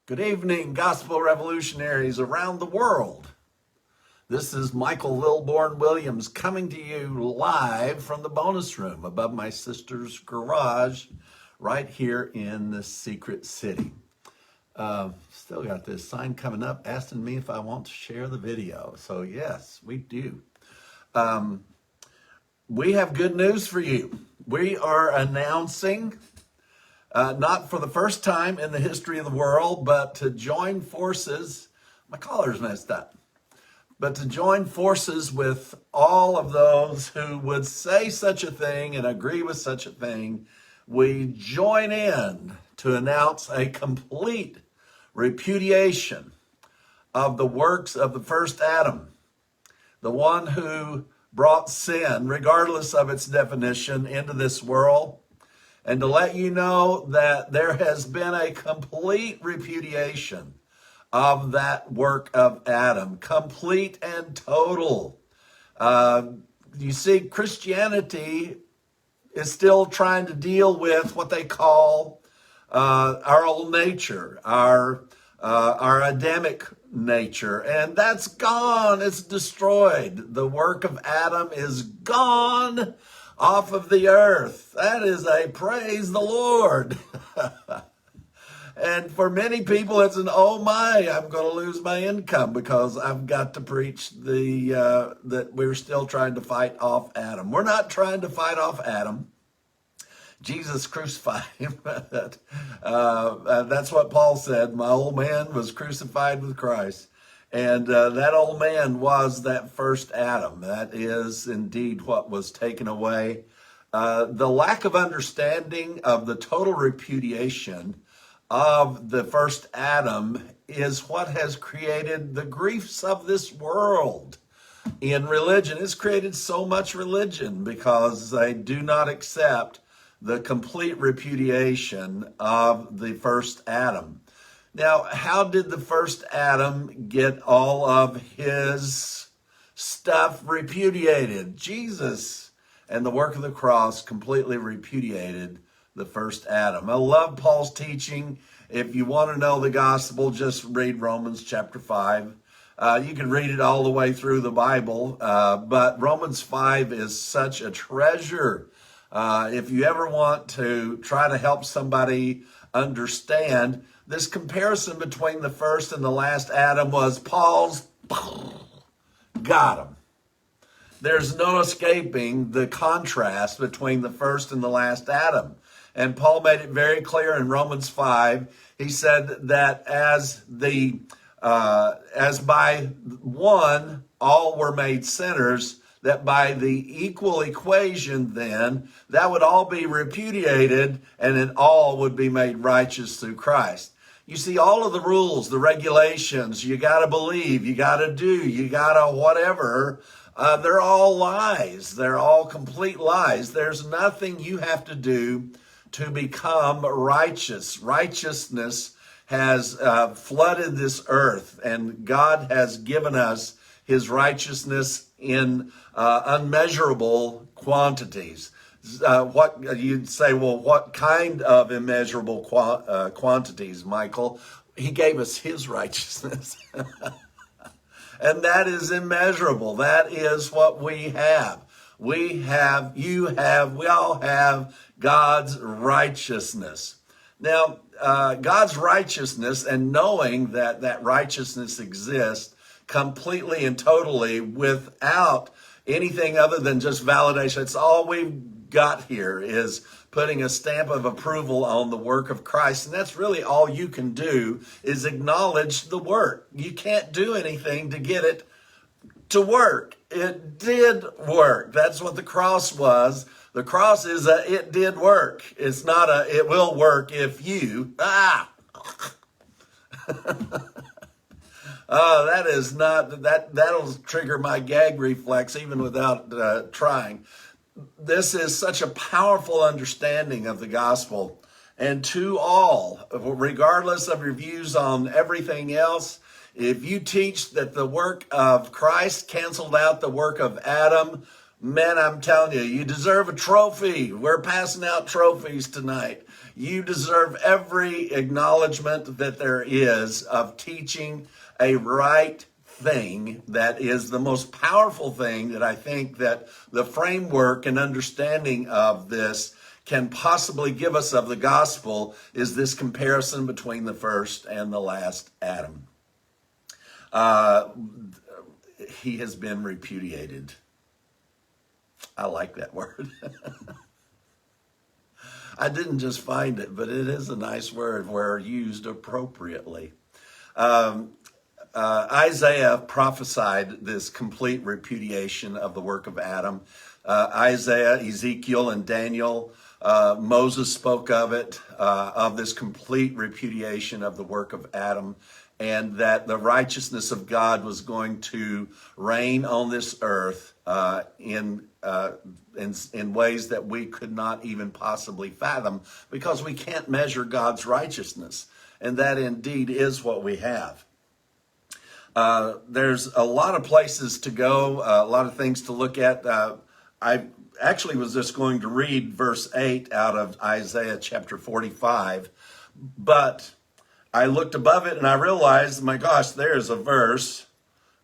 Good evening, gospel revolutionaries around the world. This is Michael Lilborn Williams coming to you live from the bonus room above my sister's garage right here in the secret city. Still got this sign coming up asking me if I want to share the video. So yes, we do. We have good news for you. We are announcing not for the first time in the history of the world, but to join forces, my collar's messed up, but to join forces with all of those who would say such a thing and agree with such a thing. We join in to announce a complete repudiation of the works of the first Adam, the one who brought sin, regardless of its definition, into this world. And to let you know that there has been a complete repudiation of that work of Adam, complete and total. You see, Christianity is still trying to deal with what they call our old nature, our Adamic nature, and that's gone. It's destroyed. The work of Adam is gone off of the earth. That is a praise the Lord. And for many people, it's an, oh my, I'm going to lose my income because I've got to preach that we're still trying to fight off Adam. We're not trying to fight off Adam. Jesus crucified him. That's what Paul said. My old man was crucified with Christ. And that old man was that first Adam. That is indeed what was taken away. The lack of understanding of the total repudiation of the first Adam is what has created the griefs of this world in religion. It's created so much religion because they do not accept the complete repudiation of the first Adam. Now, how did the first Adam get all of his stuff repudiated? Jesus and the work of the cross completely repudiated the first Adam. I love Paul's teaching. If you want to know the gospel, just read Romans chapter 5. You can read it all the way through the Bible, but Romans 5 is such a treasure. If you ever want to try to help somebody understand, this comparison between the first and the last Adam was Paul's got him. There's no escaping the contrast between the first and the last Adam. And Paul made it very clear in Romans 5. He said that as by one all were made sinners, that by the equal equation then, that would all be repudiated and then all would be made righteous through Christ. You see, all of the rules, the regulations, you got to believe, you got to do, you got to whatever, they're all lies. They're all complete lies. There's nothing you have to do to become righteous. Righteousness has flooded this earth, and God has given us his righteousness in unmeasurable quantities. What you'd say, well, what kind of immeasurable quantities, Michael? He gave us his righteousness. And that is immeasurable. That is what we have. We have, you have, we all have God's righteousness. Now, God's righteousness and knowing that that righteousness exists completely and totally without anything other than just validation. It's all we've got here is putting a stamp of approval on the work of Christ. And that's really all you can do is acknowledge the work. You can't do anything to get it to work. It did work. That's what the cross was. The cross is a it did work. It's not a it will work if you Oh, that is not that'll trigger my gag reflex even without trying. This is such a powerful understanding of the gospel. And to all, regardless of your views on everything else, if you teach that the work of Christ canceled out the work of Adam, man, I'm telling you, you deserve a trophy. We're passing out trophies tonight. You deserve every acknowledgement that there is of teaching a right thing that is the most powerful thing that I think that the framework and understanding of this can possibly give us of the gospel is this comparison between the first and the last Adam. He has been repudiated. I like that word. I didn't just find it, but it is a nice word where used appropriately. Isaiah prophesied this complete repudiation of the work of Adam. Isaiah, Ezekiel, and Daniel, Moses spoke of it, of this complete repudiation of the work of Adam, and that the righteousness of God was going to reign on this earth in ways that we could not even possibly fathom, because we can't measure God's righteousness. And that indeed is what we have. There's a lot of places to go, a lot of things to look at. I actually was just going to read verse 8 out of Isaiah chapter 45, but I looked above it and I realized, my gosh, there's a verse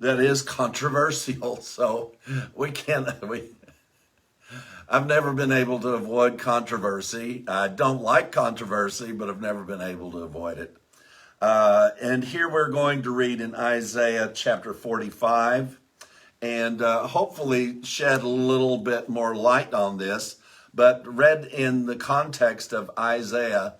that is controversial. So I've never been able to avoid controversy. I don't like controversy, but I've never been able to avoid it. And here we're going to read in Isaiah chapter 45 and hopefully shed a little bit more light on this, but read in the context of Isaiah,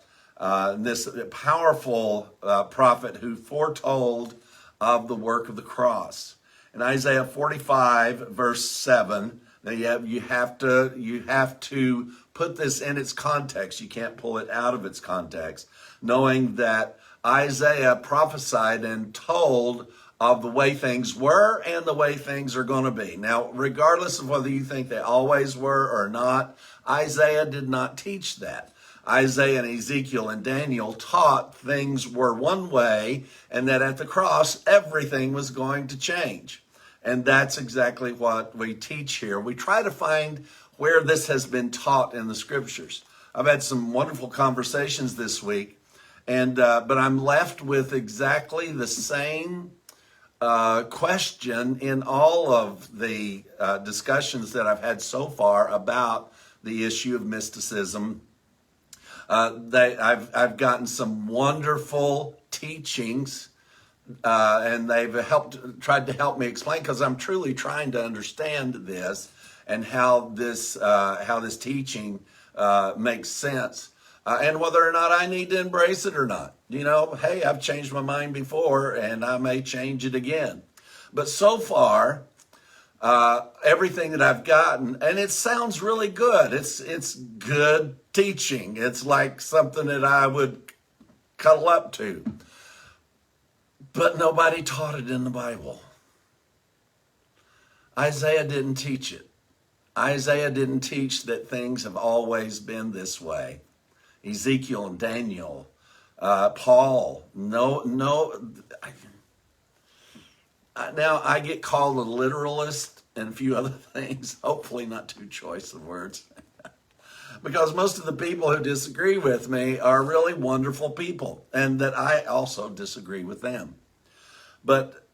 this powerful prophet who foretold of the work of the cross. In Isaiah 45, verse 7, now you have to put this in its context. You can't pull it out of its context, knowing that Isaiah prophesied and told of the way things were and the way things are going to be. Now, regardless of whether you think they always were or not, Isaiah did not teach that. Isaiah and Ezekiel and Daniel taught things were one way and that at the cross, everything was going to change. And that's exactly what we teach here. We try to find where this has been taught in the scriptures. I've had some wonderful conversations this week, but I'm left with exactly the same question in all of the discussions that I've had so far about the issue of mysticism. I've gotten some wonderful teachings, and they've tried to help me explain, because I'm truly trying to understand this and how this teaching makes sense, and whether or not I need to embrace it or not. Hey, I've changed my mind before, and I may change it again. But so far, everything that I've gotten, and it sounds really good. It's good teaching. It's like something that I would cuddle up to. But nobody taught it in the Bible. Isaiah didn't teach it. Isaiah didn't teach that things have always been this way. Ezekiel and Daniel, Paul, no. Now, I get called a literalist and a few other things, hopefully not too choice of words, because most of the people who disagree with me are really wonderful people, and that I also disagree with them. But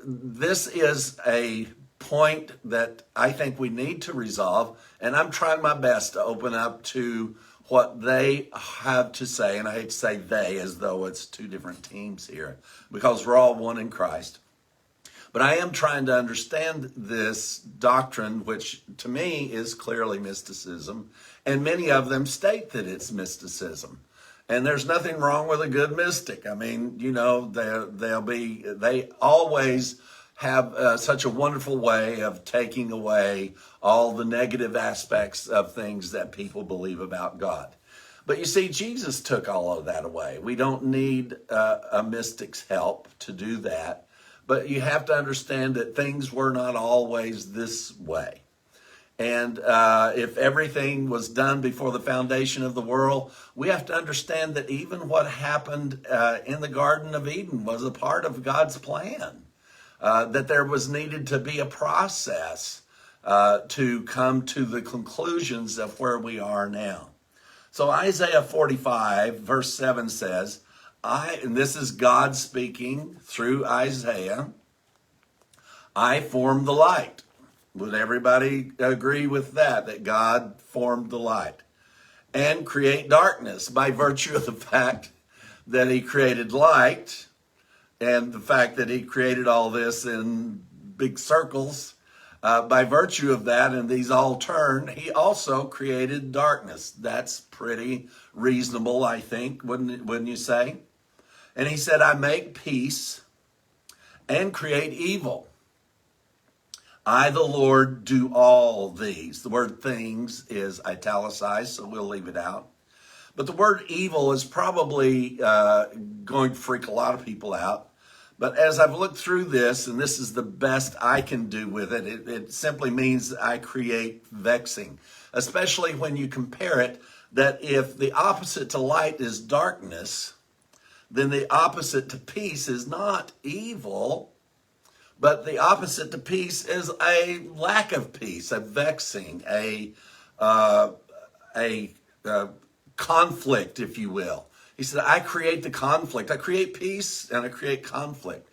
this is a point that I think we need to resolve, and I'm trying my best to open up to what they have to say. And I hate to say they as though it's two different teams here, because we're all one in Christ. But I am trying to understand this doctrine, which to me is clearly mysticism. And many of them state that it's mysticism. And there's nothing wrong with a good mystic. I mean, they always have such a wonderful way of taking away all the negative aspects of things that people believe about God. But you see, Jesus took all of that away. We don't need a mystic's help to do that. But you have to understand that things were not always this way. And if everything was done before the foundation of the world, we have to understand that even what happened in the Garden of Eden was a part of God's plan. That there was needed to be a process to come to the conclusions of where we are now. So Isaiah 45 verse 7 says, and this is God speaking through Isaiah, I formed the light. Would everybody agree with that, that God formed the light? And create darkness by virtue of the fact that he created light and the fact that he created all this in big circles. By virtue of that, and these all turn, he also created darkness. That's pretty reasonable, I think, wouldn't you say? And he said, I make peace and create evil. I, the Lord, do all these. The word things is italicized, so we'll leave it out. But the word evil is probably going to freak a lot of people out. But as I've looked through this, and this is the best I can do with it, it simply means I create vexing, especially when you compare it that if the opposite to light is darkness, then the opposite to peace is not evil, but the opposite to peace is a lack of peace, a vexing, a conflict, if you will. He said, I create the conflict. I create peace and I create conflict.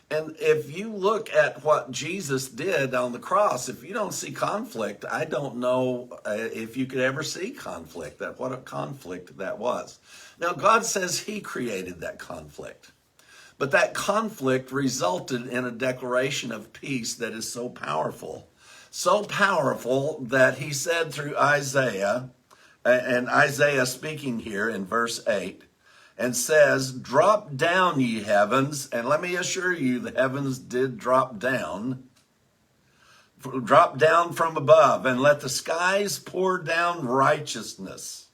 And if you look at what Jesus did on the cross, if you don't see conflict, I don't know if you could ever see conflict, what a conflict that was. Now, God says he created that conflict. But that conflict resulted in a declaration of peace that is so powerful that he said through Isaiah, and Isaiah speaking here in verse 8, and says, drop down, ye heavens. And let me assure you, the heavens did drop down from above, and let the skies pour down righteousness.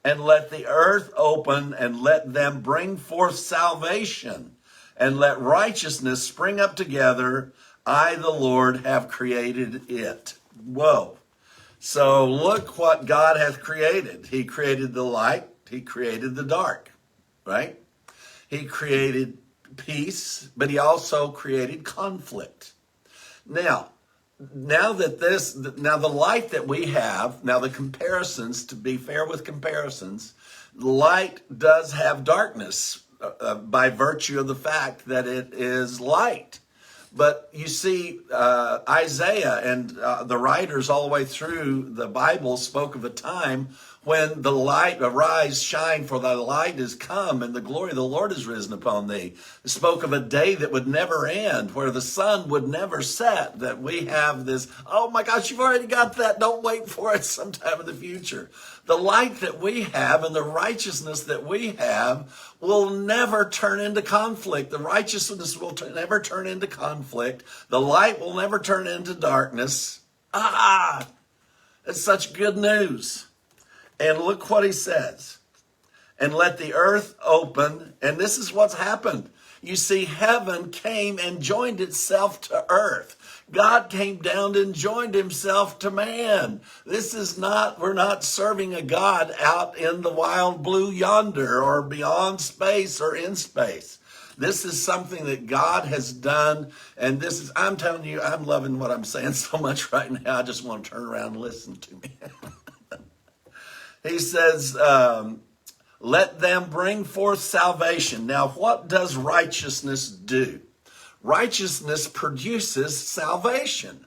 And let the earth open, and let them bring forth salvation, and let righteousness spring up together. I, the Lord, have created it. Whoa. So look what God hath created. He created the light. He created the dark, right? He created peace, but he also created conflict. Now the light that we have, now the comparisons, to be fair with comparisons, light does have darkness by virtue of the fact that it is light. But you see, Isaiah and the writers all the way through the Bible spoke of a time when the light, arise, shine, for thy light is come, and the glory of the Lord is risen upon thee. It spoke of a day that would never end, where the sun would never set, that we have this, oh my gosh, you've already got that, don't wait for it sometime in the future. The light that we have and the righteousness that we have will never turn into conflict. The righteousness will never turn into conflict. The light will never turn into darkness. It's such good news. And look what he says. And let the earth open. And this is what's happened. You see, heaven came and joined itself to earth. God came down and joined himself to man. We're not serving a God out in the wild blue yonder or beyond space or in space. This is something that God has done. And I'm telling you, I'm loving what I'm saying so much right now. I just want to turn around and listen to me. He says, let them bring forth salvation. Now, what does righteousness do? Righteousness produces salvation.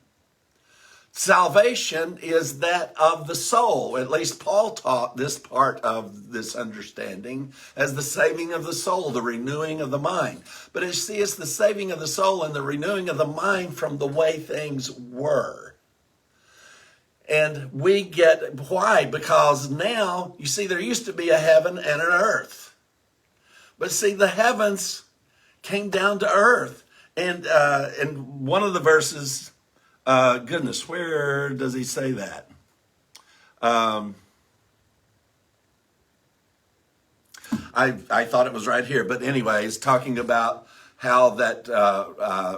Salvation is that of the soul. At least Paul taught this part of this understanding as the saving of the soul, the renewing of the mind. But you see, it's the saving of the soul and the renewing of the mind from the way things were. And we get, why? Because now, you see, there used to be a heaven and an earth. But see, the heavens came down to earth. And in one of the verses, goodness, where does he say that? I thought it was right here. But anyway, he's talking about how that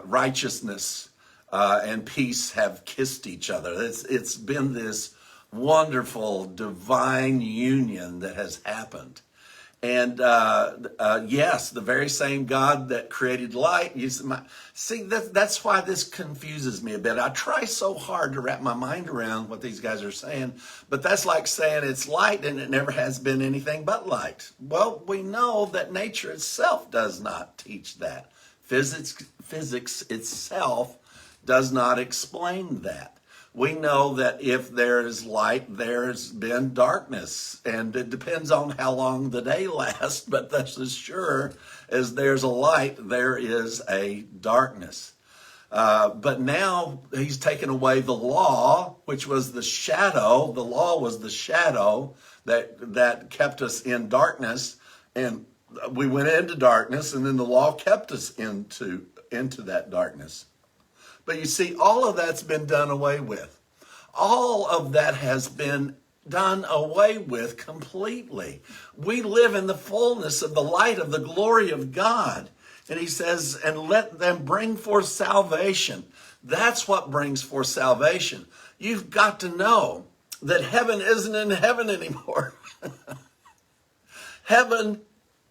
righteousness and peace have kissed each other. It's been this wonderful divine union that has happened. And yes, the very same God that created light. See, that's why this confuses me a bit. I try so hard to wrap my mind around what these guys are saying, but that's like saying it's light and it never has been anything but light. Well, we know that nature itself does not teach that. Physics itself does not explain that. We know that if there is light, there's been darkness. And it depends on how long the day lasts, but that's as sure as there's a light, there is a darkness. But now he's taken away the law, which was the shadow. The law was the shadow that kept us in darkness. And we went into darkness, and then the law kept us into that darkness. But you see, all of that's been done away with. All of that has been done away with completely. We live in the fullness of the light of the glory of God. And he says, and let them bring forth salvation. That's what brings forth salvation. You've got to know that heaven isn't in heaven anymore. Heaven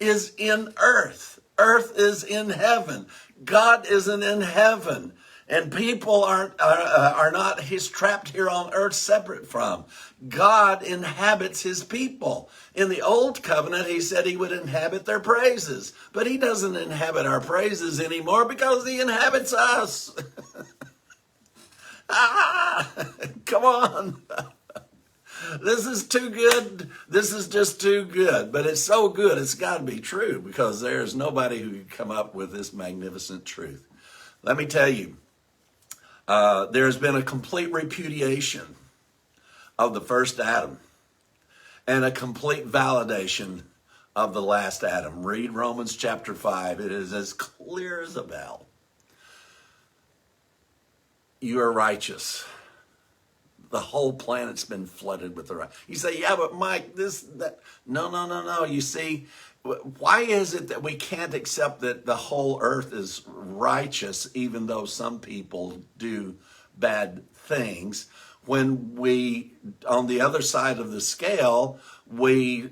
is in earth. Earth is in heaven. God isn't in heaven. And people are not trapped here on earth separate from. God inhabits his people. In the old covenant, he said he would inhabit their praises. But he doesn't inhabit our praises anymore because he inhabits us. Come on. This is too good. This is just too good. But it's so good, it's got to be true because there's nobody who can come up with this magnificent truth. Let me tell you. There's been a complete repudiation of the first Adam and a complete validation of the last Adam. Read Romans chapter 5. It is as clear as a bell. You are righteous. The whole planet's been flooded with the right. You say, yeah, but Mike, that. No. You see, why is it that we can't accept that the whole earth is righteous, even though some people do bad things, when we, on the other side of the scale, we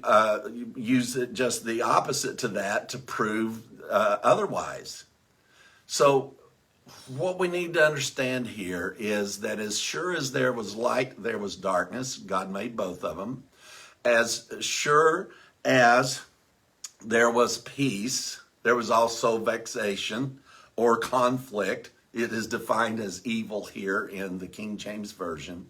use it just the opposite to that to prove otherwise? So what we need to understand here is that as sure as there was light, there was darkness. God made both of them. As sure as there was peace, there was also vexation or conflict. It is defined as evil here in the King James Version.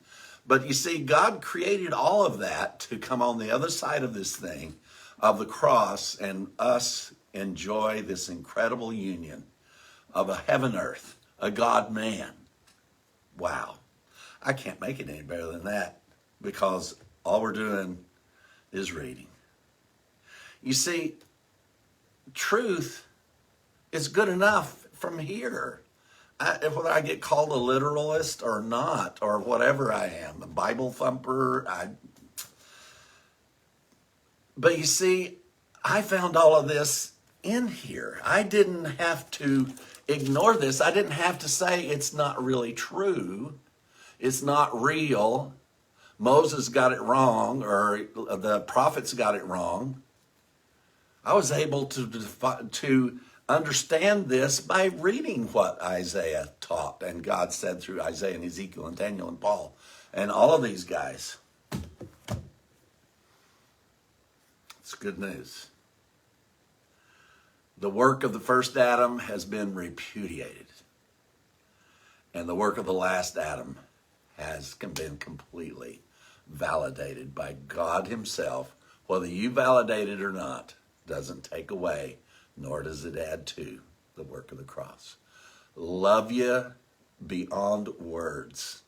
But you see, God created all of that to come on the other side of this thing, of the cross, and us enjoy this incredible union of a heaven-earth, a God-man. Wow. I can't make it any better than that because all we're doing is reading. You see, truth is good enough from here. Whether I get called a literalist or not, or whatever I am, a Bible thumper, but you see, I found all of this in here. I didn't have to ignore this. I didn't have to say it's not really true. It's not real. Moses got it wrong, or the prophets got it wrong. I was able to understand this by reading what Isaiah taught and God said through Isaiah and Ezekiel and Daniel and Paul and all of these guys. It's good news. The work of the first Adam has been repudiated, and the work of the last Adam has been completely validated by God himself. Whether you validate it or not doesn't take away, nor does it add to the work of the cross. Love you beyond words.